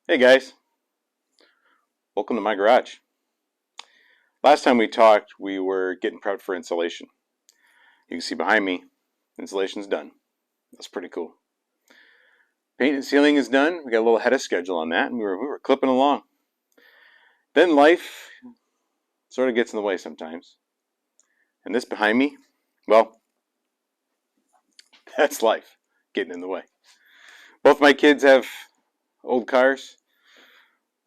Hey guys, welcome to my garage. Last time we talked, we were getting prepped for insulation. You can see behind me, insulation's done. That's pretty cool. Paint and ceiling is done. We got a little ahead of schedule on that, and we were clipping along. Then life sort of gets in the way sometimes. And this behind me, well, that's life getting in the way. Both my kids have old cars.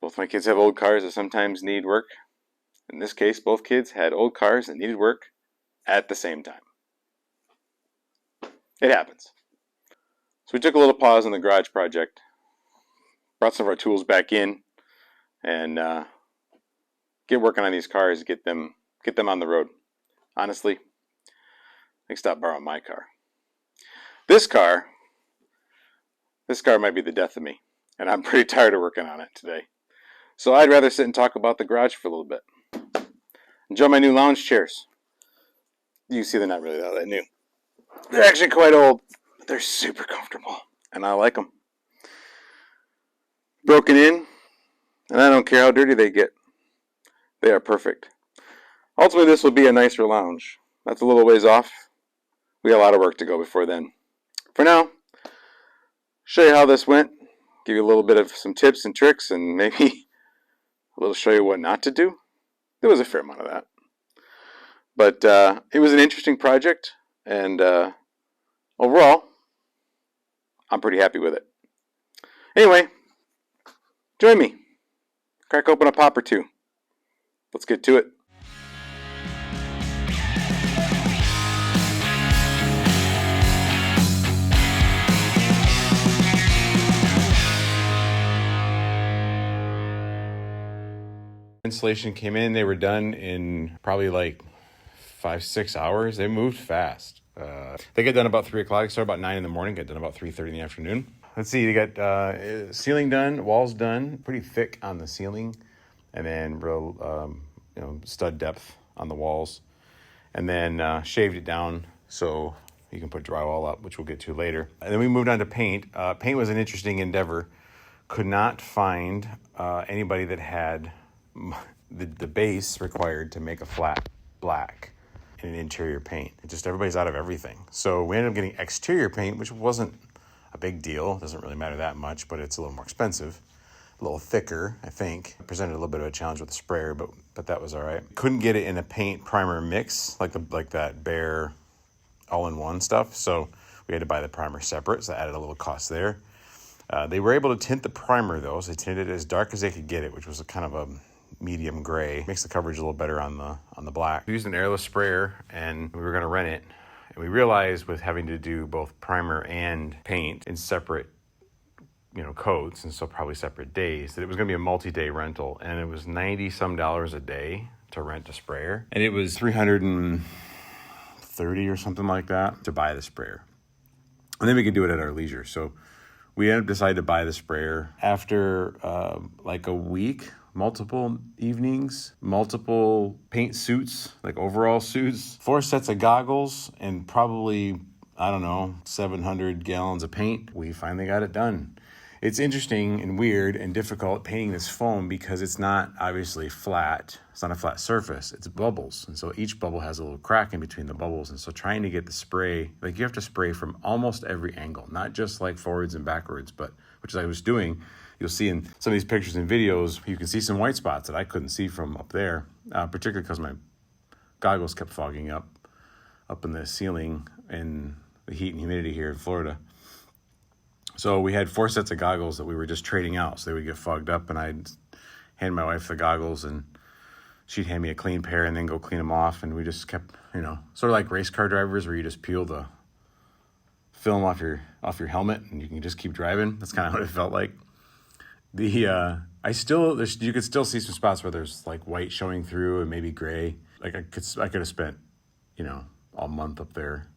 Both my kids have old cars that sometimes need work. In this case, both kids had old cars that needed work at the same time. It happens. So we took a little pause on the garage project, brought some of our tools back in, and get working on these cars, get them on the road. Honestly, I stopped borrowing my car. This car might be the death of me, and I'm pretty tired of working on it today. So I'd rather sit and talk about the garage for a little bit. Enjoy my new lounge chairs. You see, they're not really that new. They're actually quite old, but they're super comfortable, and I like them. Broken in, and I don't care how dirty they get. They are perfect. Ultimately, this will be a nicer lounge. That's a little ways off. We got a lot of work to go before then. For now, show you how this went, give you a little bit of some tips and tricks, and maybe a little show you what not to do. There was a fair amount of that. But it was an interesting project, and overall, I'm pretty happy with it. Anyway, join me. Crack open a pop or two. Let's get to it. Installation came in. They were done in probably like 5-6 hours. They moved fast. They get done about 3 o'clock. Start about 9 in the morning. Get done about 3:30 in the afternoon. Let's see. They got ceiling done, walls done, pretty thick on the ceiling, and then real stud depth on the walls, and then shaved it down so you can put drywall up, which we'll get to later. And then we moved on to paint. Paint was an interesting endeavor. Could not find anybody that had the base required to make a flat black in an interior paint. Everybody's out of everything. So we ended up getting exterior paint, which wasn't a big deal. It doesn't really matter that much, but it's a little more expensive, a little thicker, I think. It presented a little bit of a challenge with the sprayer, but that was all right. Couldn't get it in a paint primer mix like that Behr all-in-one stuff. So we had to buy the primer separate. So that added a little cost there. They were able to tint the primer though, so they tinted it as dark as they could get it, which was a kind of a medium gray. Makes the coverage a little better on the black. We used an airless sprayer and we were going to rent it. And we realized with having to do both primer and paint in separate coats, and so probably separate days, that it was going to be a multi-day rental. And it was $90-some a day to rent a sprayer. And it was $330 or something like that to buy the sprayer. And then we could do it at our leisure. So we ended up deciding to buy the sprayer after like a week, multiple evenings, multiple paint suits, like overall suits, 4 sets of goggles, and probably, 700 gallons of paint. We finally got it done. It's interesting and weird and difficult painting this foam because it's not obviously flat. It's not a flat surface. It's bubbles. And so each bubble has a little crack in between the bubbles. And so trying to get the spray, like you have to spray from almost every angle, not just like forwards and backwards, but which I was doing. You'll see in some of these pictures and videos, you can see some white spots that I couldn't see from up there, particularly because my goggles kept fogging up in the ceiling and the heat and humidity here in Florida. So we had 4 sets of goggles that we were just trading out. So they would get fogged up, and I'd hand my wife the goggles, and she'd hand me a clean pair and then go clean them off. And we just kept, sort of like race car drivers where you just peel the film off your helmet and you can just keep driving. That's kind of what it felt like. You could still see some spots where there's like white showing through and maybe gray. Like I could have spent, all month up there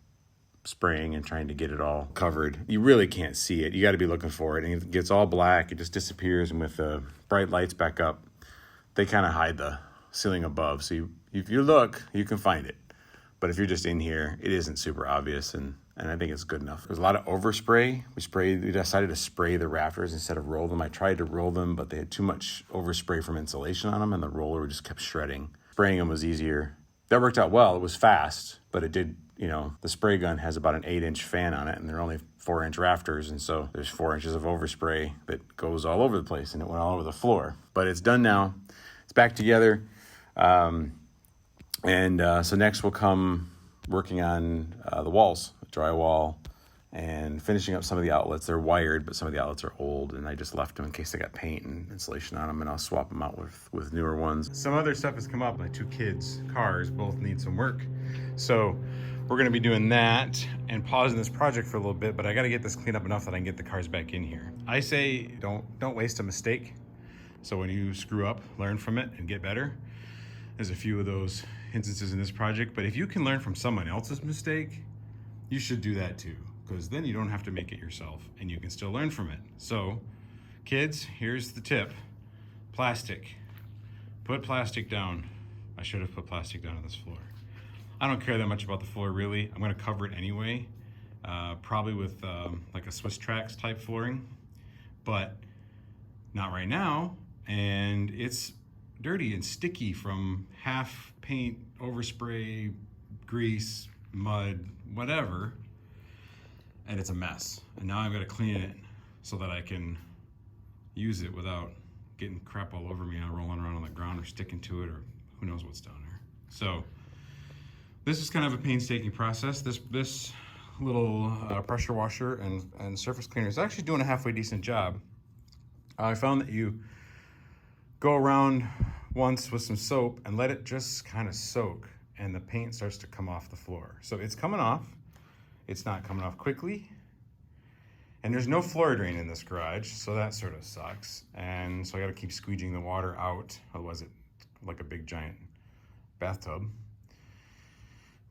spraying and trying to get it all covered. You really can't see it. You got to be looking for it. And it gets all black. It just disappears. And with the bright lights back up, they kind of hide the ceiling above. So if you look, you can find it. But if you're just in here, it isn't super obvious. And and I think it's good enough. There's a lot of overspray. We decided to spray the rafters instead of roll them. I tried to roll them, but they had too much overspray from insulation on them, and the roller just kept shredding. Spraying them was easier. That worked out well. It was fast, but it did, the spray gun has about an 8-inch fan on it, and they're only 4-inch rafters, and so there's 4 inches of overspray that goes all over the place, and it went all over the floor. But it's done now. It's back together. So next we'll come working on the walls, drywall, and finishing up some of the outlets. They're wired, but some of the outlets are old, and I just left them in case they got paint and insulation on them, and I'll swap them out with newer ones. Some other stuff has come up. My 2 kids' cars both need some work. So we're going to be doing that and pausing this project for a little bit, but I got to get this cleaned up enough that I can get the cars back in here. I say don't waste a mistake. So when you screw up, learn from it and get better. There's a few of those instances in this project, but if you can learn from someone else's mistake, you should do that too, because then you don't have to make it yourself and you can still learn from it. So kids, here's the tip. Plastic. Put plastic down. I should have put plastic down on this floor. I don't care that much about the floor really. I'm gonna cover it anyway, probably with like a Swiss Trax type flooring, but not right now. And it's dirty and sticky from half paint, overspray, grease, mud, whatever, and it's a mess. And now I've got to clean it so that I can use it without getting crap all over me and rolling around on the ground or sticking to it or who knows what's down there. So this is kind of a painstaking process. This little pressure washer and surface cleaner is actually doing a halfway decent job. I found that you go around once with some soap and let it just kind of soak, and the paint starts to come off the floor. So it's coming off. It's not coming off quickly. And there's no floor drain in this garage, so that sort of sucks. And so I gotta keep squeegeeing the water out, otherwise it's like a big giant bathtub.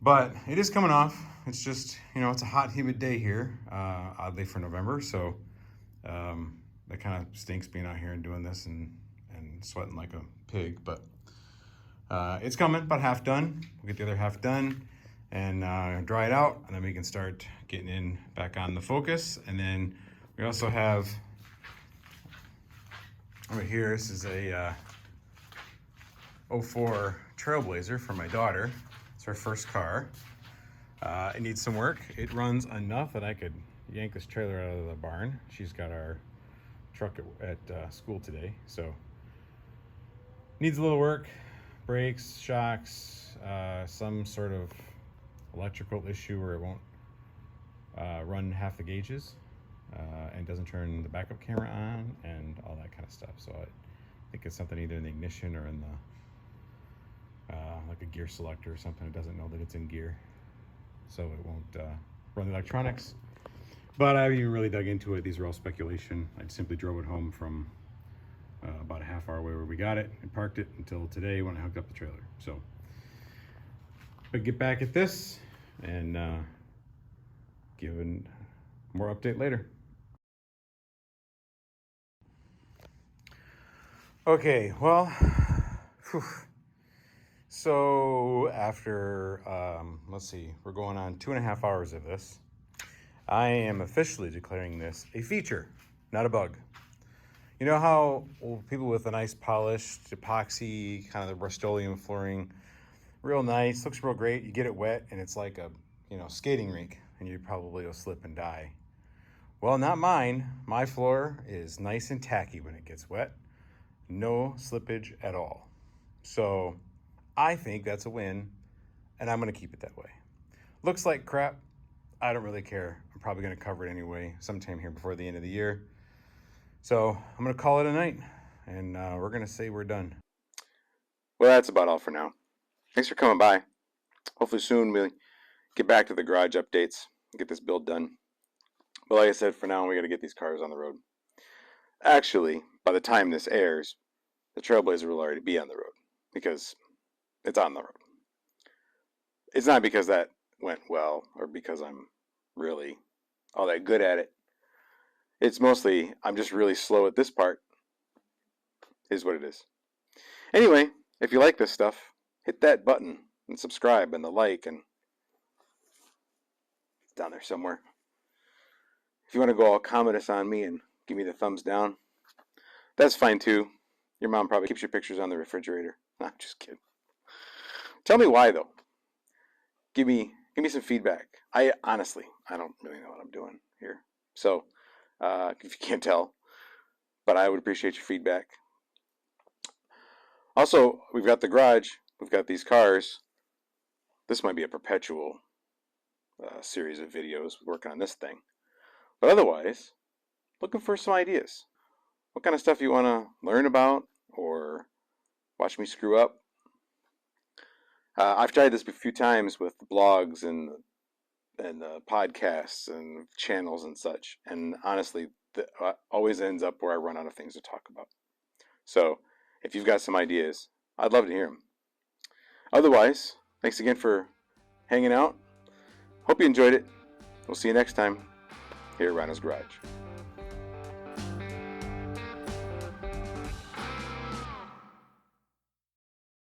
But it is coming off. It's just, it's a hot, humid day here, oddly for November, so that kind of stinks being out here and doing this and sweating like a pig, but it's coming, about half done. We'll get the other half done and dry it out, and then we can start getting in back on the Focus. And then we also have over here, this is a 04 Trailblazer for my daughter. It's her first car. It needs some work. It runs enough that I could yank this trailer out of the barn. She's got our truck at school today, so needs a little work. Brakes, shocks, some sort of electrical issue where it won't run half the gauges and doesn't turn the backup camera on and all that kind of stuff. So I think it's something either in the ignition or in the like a gear selector or something. It doesn't know that it's in gear, so it won't run the electronics. But I haven't even really dug into it. These are all speculation. I simply drove it home from about a half hour away where we got it and parked it until today when I hooked up the trailer. So I'll get back at this and give more update later. Okay, well, whew. So after, let's see, we're going on 2.5 hours of this. I am officially declaring this a feature, not a bug. You know how people with a nice polished epoxy, kind of the Rust-Oleum flooring, real nice, looks real great. You get it wet and it's like a, skating rink, and you probably will slip and die. Well, not mine. My floor is nice and tacky when it gets wet. No slippage at all. So I think that's a win, and I'm gonna keep it that way. Looks like crap. I don't really care. I'm probably gonna cover it anyway sometime here before the end of the year. So I'm gonna call it a night, and we're gonna say we're done. Well, that's about all for now. Thanks for coming by. Hopefully soon we'll get back to the garage updates and get this build done. But like I said, for now we gotta get these cars on the road. Actually, by the time this airs, the Trailblazer will already be on the road because it's on the road. It's not because that went well or because I'm really all that good at it. It's mostly I'm just really slow at this part, is what it is. Anyway, if you like this stuff, hit that button and subscribe and the like, and down there somewhere. If you want to go all comment us on me and give me the thumbs down, that's fine too. Your mom probably keeps your pictures on the refrigerator. I'm just kidding. Tell me why though. Give me some feedback. I honestly don't really know what I'm doing here. So if you can't tell, but I would appreciate your feedback. Also, we've got the garage. We've got these cars. This might be a perpetual series of videos working on this thing. But otherwise, looking for some ideas. What kind of stuff you want to learn about or watch me screw up? I've tried this a few times with blogs and podcasts and channels and such. And honestly, always ends up where I run out of things to talk about. So if you've got some ideas, I'd love to hear them. Otherwise, thanks again for hanging out. Hope you enjoyed it. We'll see you next time here at Rhino's Garage.